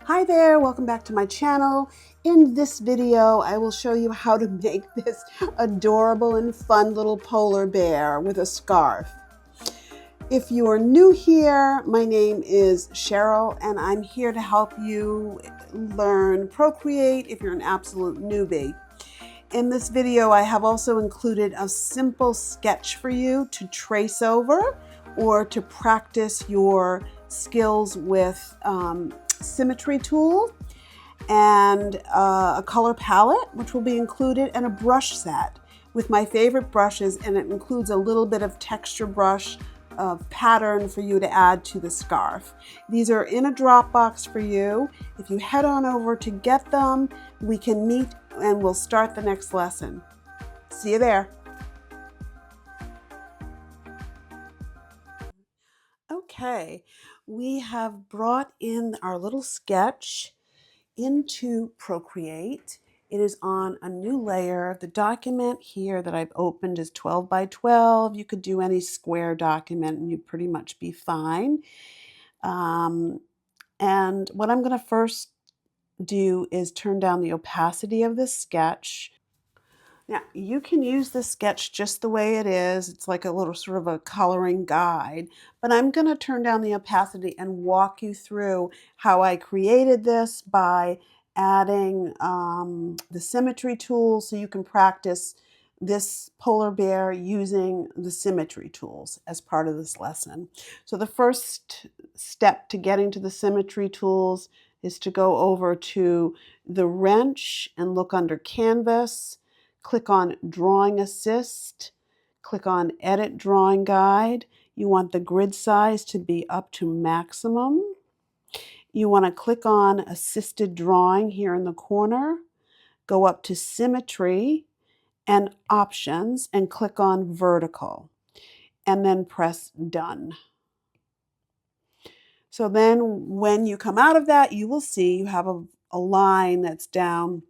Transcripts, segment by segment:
Hi there, welcome back to my channel. In this video, I will show you how to make this adorable and fun little polar bear with a scarf. If you are new here, my name is Cheryl and I'm here to help you learn Procreate if you're an absolute newbie. In this video, I have also included a simple sketch for you to trace over or to practice your skills with symmetry tool and a color palette, which will be included, and a brush set with my favorite brushes, and it includes a little bit of texture brush of pattern for you to add to the scarf. These are in a Dropbox for you. If you head on over to get them, we can meet and we'll start the next lesson. See you there. Okay, we have brought in our little sketch into Procreate. It is on a new layer. The document here that I've opened is 12 by 12. You could do any square document and you'd pretty much be fine. And what I'm going to first do is turn down the opacity of this sketch. Now, you can use this sketch just the way it is. It's like a little sort of a coloring guide, but I'm going to turn down the opacity and walk you through how I created this by adding the symmetry tool so you can practice this polar bear using the symmetry tools as part of this lesson. So the first step to getting to the symmetry tools is to go over to the wrench and look under Canvas. Click on Drawing Assist, click on Edit Drawing Guide. You want the grid size to be up to maximum. You want to click on Assisted Drawing here in the corner, go up to Symmetry and Options and click on Vertical, and then press Done. So then when you come out of that, you will see you have a line that's down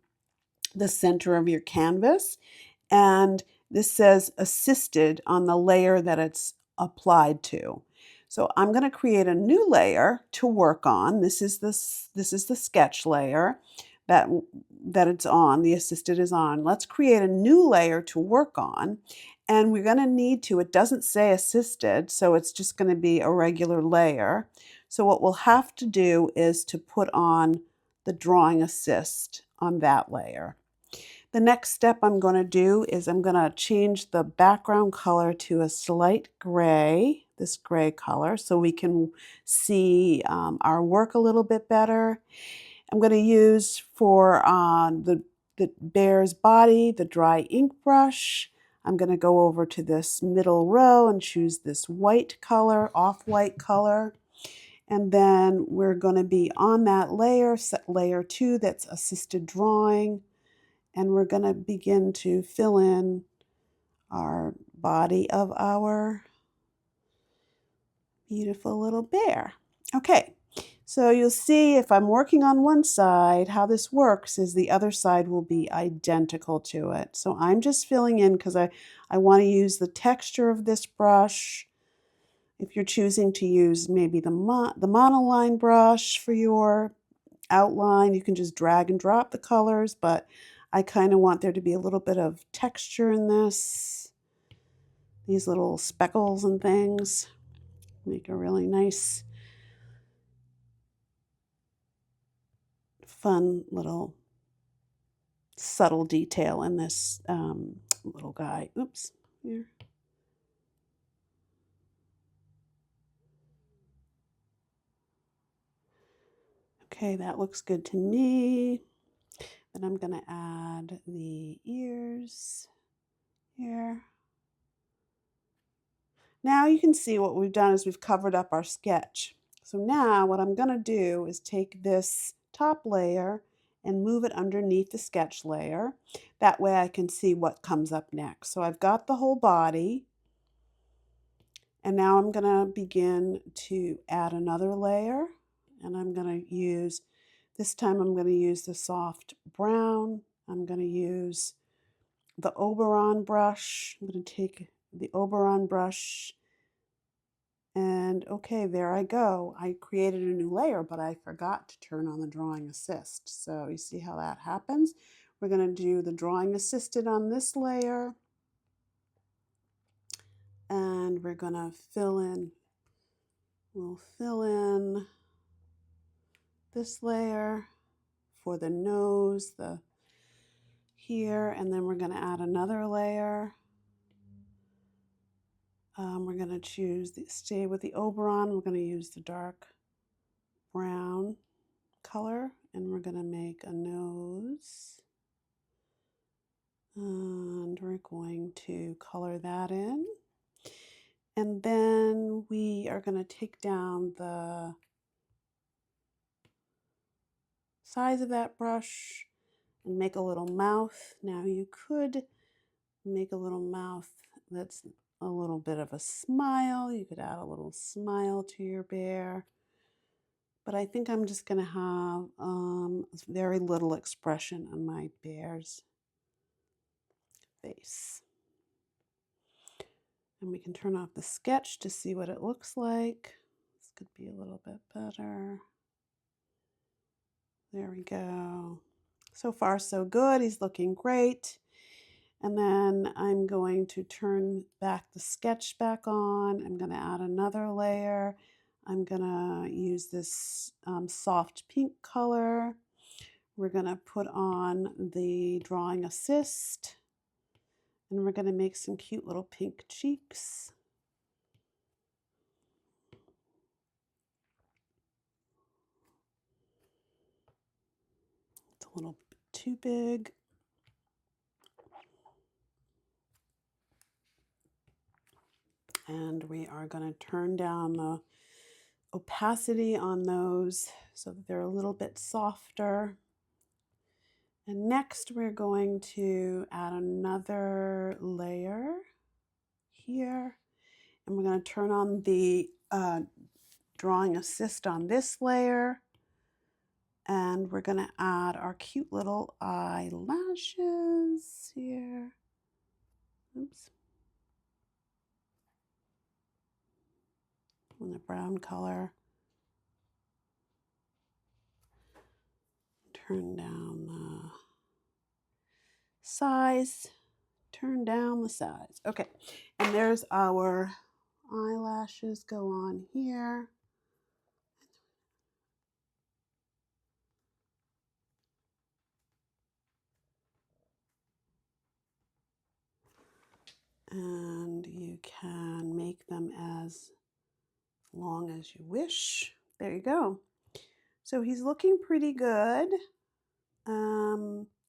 the center of your canvas, and this says assisted on the layer that it's applied to. So I'm going to create a new layer to work on. This is the sketch layer that it's on. The assisted is on. Let's create a new layer to work on. And we're going to need to, it doesn't say assisted, so it's just going to be a regular layer. So what we'll have to do is to put on the drawing assist on that layer. The next step I'm going to do is I'm going to change the background color to a slight gray, this gray color, so we can see our work a little bit better. I'm going to use for the bear's body, the dry ink brush. I'm going to go over to this middle row and choose this white color, off-white color. And then we're going to be on that layer, set layer 2, that's assisted drawing. And we're going to begin to fill in our body of our beautiful little bear. Okay, so you'll see if I'm working on one side, how this works is the other side will be identical to it. So I'm just filling in because I want to use the texture of this brush. If you're choosing to use maybe the monoline brush for your outline, you can just drag and drop the colors, but I kind of want there to be a little bit of texture in this. These little speckles and things make a really nice, fun little subtle detail in this little guy. Oops, here. Okay, that looks good to me. Then I'm going to add the ears here. Now you can see what we've done is we've covered up our sketch. So now what I'm going to do is take this top layer and move it underneath the sketch layer. That way I can see what comes up next. So I've got the whole body. And now I'm going to begin to add another layer. And I'm going to use, this time I'm going to use the soft brown. I'm going to use the Oberon brush. I'm going to take the Oberon brush And okay, there I go. I created a new layer, but I forgot to turn on the drawing assist. So you see how that happens? We're going to do the drawing assisted on this layer. And we're going to we'll fill in this layer for the nose, here, and then we're going to add another layer. We're going to stay with the Oberon. We're going to use the dark brown color, and we're going to make a nose. And we're going to color that in. And then we are going to take down the size of that brush and make a little mouth. Now you could make a little mouth that's a little bit of a smile. You could add a little smile to your bear. But I think I'm just going to have very little expression on my bear's face. And we can turn off the sketch to see what it looks like. This could be a little bit better. There we go. So far, so good. He's looking great. And then I'm going to turn back the sketch back on. I'm going to add another layer. I'm going to use this soft pink color. We're going to put on the drawing assist. And we're going to make some cute little pink cheeks. It's a little bit too big. And we are going to turn down the opacity on those so that they're a little bit softer. And next we're going to add another layer here. And we're going to turn on the drawing assist on this layer. And we're going to add our cute little eyelashes here. Oops. In the brown color. Turn down the size. Turn down the size. Okay, and there's our eyelashes go on here. And you can make them as long as you wish. There you go. So he's looking pretty good.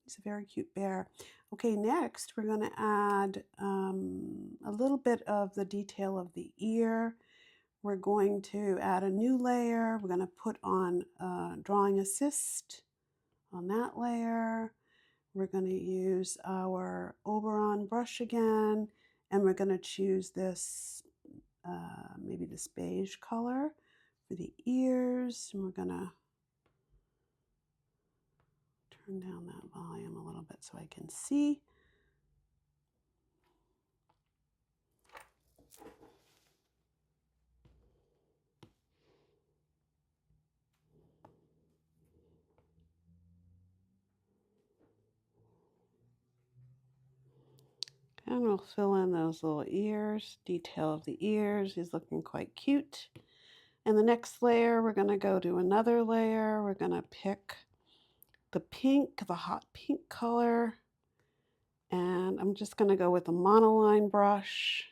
He's a very cute bear. Okay, next we're going to add a little bit of the detail of the ear. We're going to add a new layer. We're going to put on drawing assist on that layer. We're going to use our Oberon brush again, and we're going to choose this, maybe this beige color for the ears. And we're going to turn down that volume a little bit so I can see. And we'll fill in those little ears, detail of the ears. He's looking quite cute. And the next layer, we're going to go to another layer. We're going to pick the pink, the hot pink color. And I'm just going to go with a monoline brush.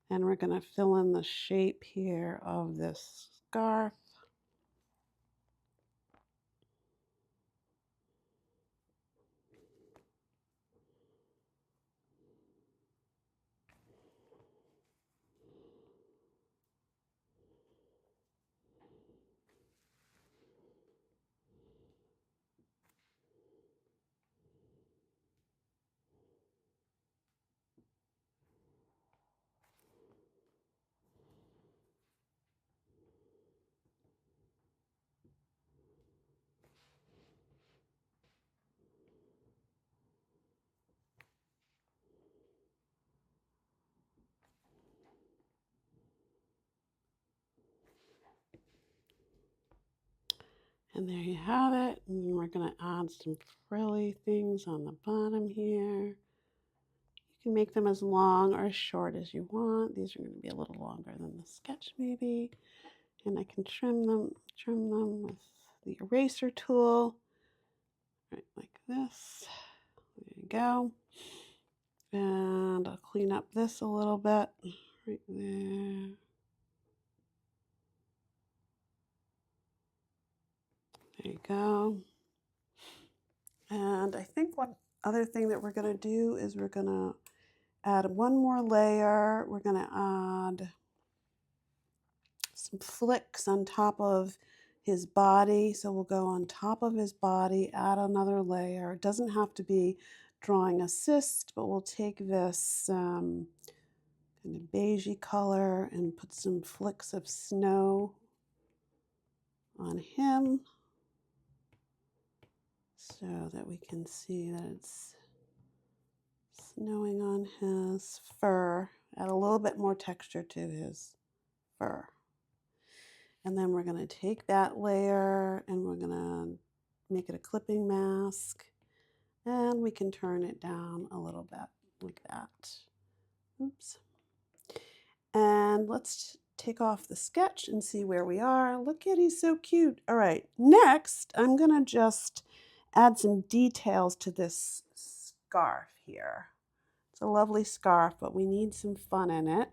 And we're going to fill in the shape here of this scarf. And there you have it. And we're going to add some frilly things on the bottom here. You can make them as long or as short as you want. These are going to be a little longer than the sketch maybe. And I can trim them with the eraser tool, right like this. There you go. And I'll clean up this a little bit, right there. There you go. And I think one other thing that we're going to do is we're going to add one more layer. We're going to add some flicks on top of his body. So we'll go on top of his body, add another layer. It doesn't have to be drawing assist, but we'll take this kind of beigey color and put some flicks of snow on him so that we can see that it's snowing on his fur. Add a little bit more texture to his fur. And then we're going to take that layer and we're going to make it a clipping mask. And we can turn it down a little bit like that. Oops. And let's take off the sketch and see where we are. Look at, he's so cute. All right, next I'm going to just add some details to this scarf here. It's a lovely scarf, but we need some fun in it.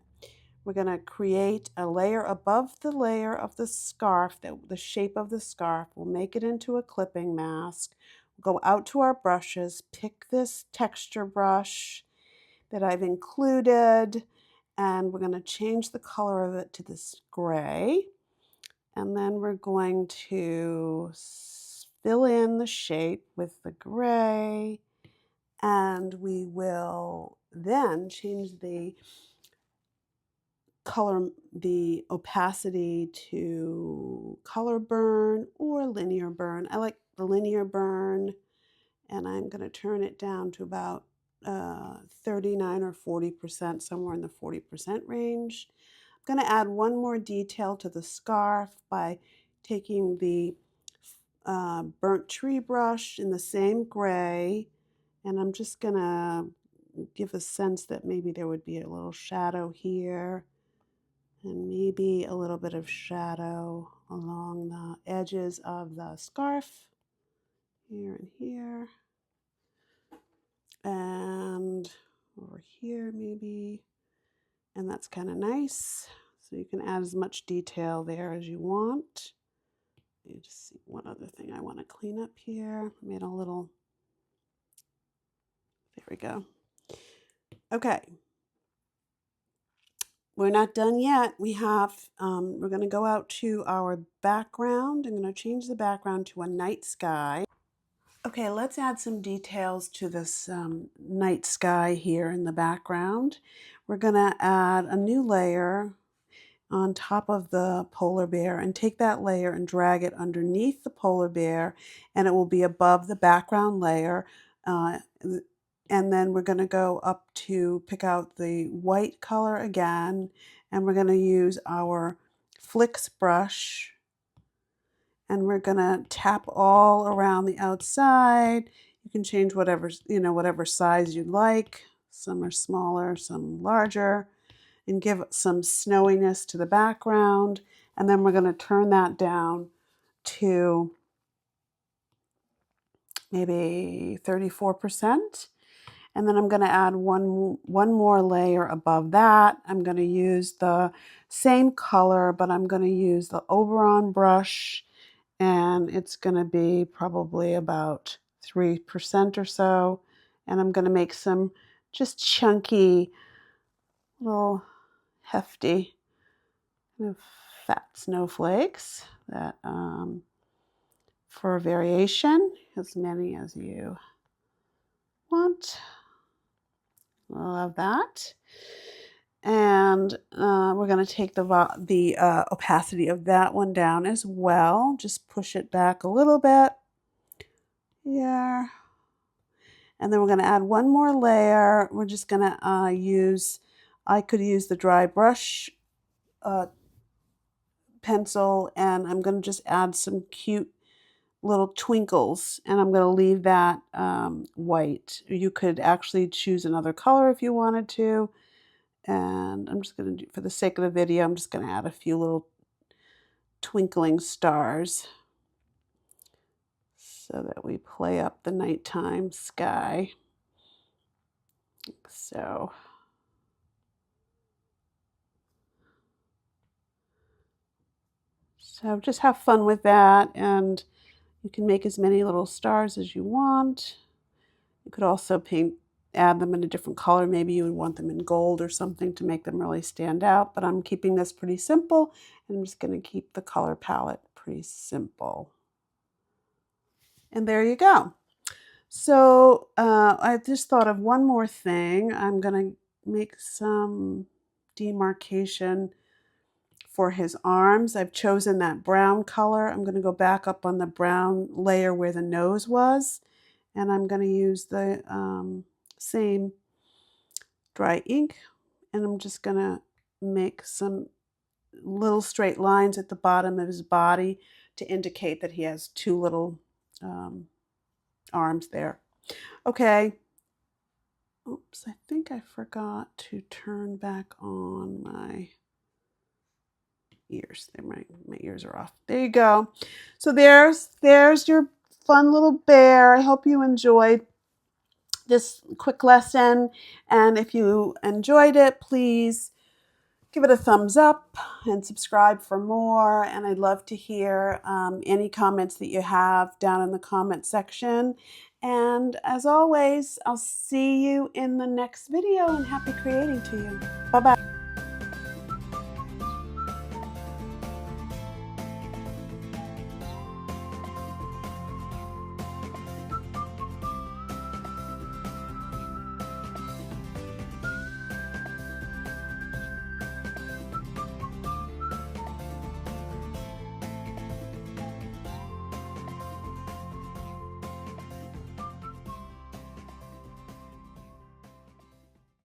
We're going to create a layer above the layer of the scarf, the shape of the scarf. We'll make it into a clipping mask. We'll go out to our brushes, pick this texture brush that I've included, and we're going to change the color of it to this gray. And then we're going to fill in the shape with the gray, and we will then change the color, the opacity to color burn or linear burn. I like the linear burn, and I'm going to turn it down to about 39 or 40%, somewhere in the 40% range. I'm going to add one more detail to the scarf by taking the burnt tree brush in the same gray, and I'm just going to give a sense that maybe there would be a little shadow here and maybe a little bit of shadow along the edges of the scarf here and here and over here maybe, and that's kind of nice. So you can add as much detail there as you want. Let me just see one other thing I want to clean up here. I made a little, there we go. Okay, we're not done yet. We have, we're going to go out to our background. I'm going to change the background to a night sky. Okay, let's add some details to this night sky here in the background. We're going to add a new layer on top of the polar bear and take that layer and drag it underneath the polar bear, and it will be above the background layer. And then we're going to go up to pick out the white color again, and we're going to use our flicks brush, and we're going to tap all around the outside. You can change whatever, whatever size you'd like. Some are smaller, some larger, and give some snowiness to the background. And then we're going to turn that down to maybe 34%. And then I'm going to add one more layer above that. I'm going to use the same color, but I'm going to use the Oberon brush, and it's going to be probably about 3% or so. And I'm going to make some just chunky, little hefty, kind of fat snowflakes that for variation, as many as you want. I love that. And we're going to take the opacity of that one down as well. Just push it back a little bit here. And then we're going to add one more layer. We're just going to I could use the dry brush pencil, and I'm going to just add some cute little twinkles, and I'm going to leave that white. You could actually choose another color if you wanted to. And I'm just going to do, for the sake of the video, I'm just going to add a few little twinkling stars so that we play up the nighttime sky. So just have fun with that, and you can make as many little stars as you want. You could also add them in a different color. Maybe you would want them in gold or something to make them really stand out, but I'm keeping this pretty simple, and I'm just going to keep the color palette pretty simple. And there you go. So I just thought of one more thing. I'm going to make some demarcation for his arms. I've chosen that brown color. I'm going to go back up on the brown layer where the nose was, and I'm going to use the same dry ink, and I'm just going to make some little straight lines at the bottom of his body to indicate that he has two little arms there. Okay. Oops, I think I forgot to turn back on my ears. My ears are off. There you go. So there's your fun little bear. I hope you enjoyed this quick lesson. And if you enjoyed it, please give it a thumbs up and subscribe for more. And I'd love to hear any comments that you have down in the comment section. And as always, I'll see you in the next video, and happy creating to you. Bye-bye.